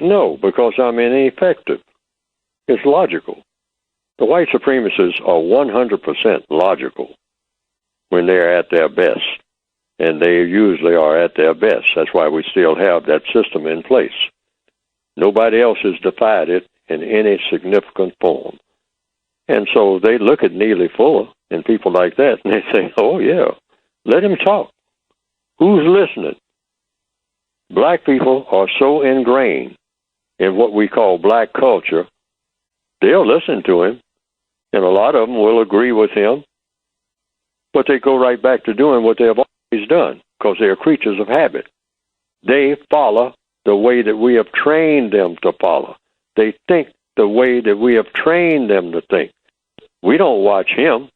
No, because I'm ineffective. It's logical. The white supremacists are 100% logical when they're at their best, and they usually are at their best. That's why we still have that system in place. Nobody else has defied it in any significant form. And so they look at Neely Fuller and people like that, and they say, oh, yeah, let him talk. Who's listening? Black people are so ingrained in what we call black culture, they'll listen to him, and a lot of them will agree with him, but they go right back to doing what they've always done because they're creatures of habit. They follow the way that we have trained them to follow. They think the way that we have trained them to think. We don't watch him.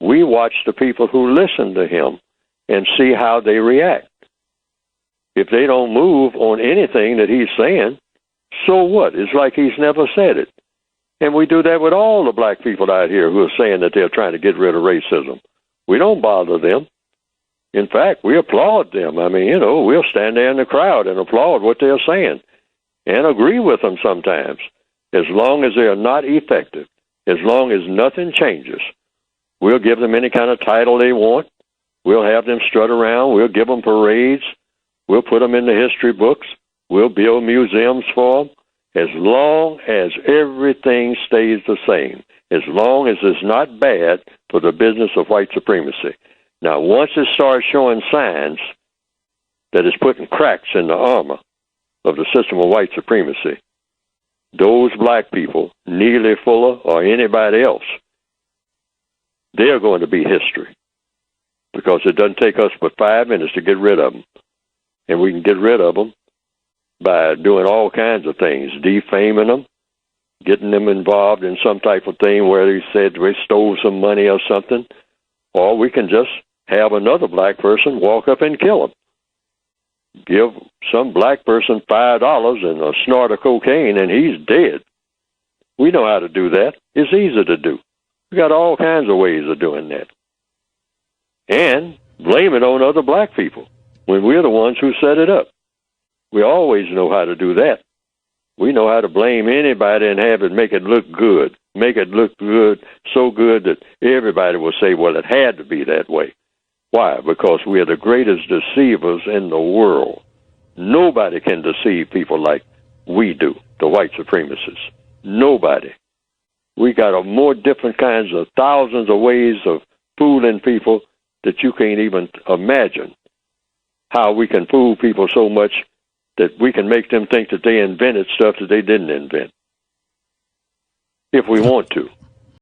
We watch the people who listen to him and see how they react. If they don't move on anything that he's saying, so what? It's like he's never said it. And we do that with all the black people out here who are saying that they're trying to get rid of racism. We don't bother them. In fact, we applaud them. I mean, we'll stand there in the crowd and applaud what they're saying and agree with them sometimes, as long as they are not effective, as long as nothing changes. We'll give them any kind of title they want. We'll have them strut around. We'll give them parades. We'll put them in the history books. We'll build museums for them, as long as everything stays the same, as long as it's not bad for the business of white supremacy. Now, once it starts showing signs that it's putting cracks in the armor of the system of white supremacy, those black people, Neely Fuller or anybody else, they're going to be history, because it doesn't take us but 5 minutes to get rid of them. And we can get rid of them by doing all kinds of things, defaming them, getting them involved in some type of thing where they said they stole some money or something, or we can just have another black person walk up and kill them. Give some black person $5 and a snort of cocaine and he's dead. We know how to do that. It's easy to do. We got all kinds of ways of doing that. And blame it on other black people when we're the ones who set it up. We always know how to do that. We know how to blame anybody and have it make it look good. Make it look good, so good that everybody will say, well, it had to be that way. Why? Because we are the greatest deceivers in the world. Nobody can deceive people like we do, the white supremacists. Nobody. We got a more different kinds of thousands of ways of fooling people that you can't even imagine. How we can fool people so much that we can make them think that they invented stuff that they didn't invent, if we want to.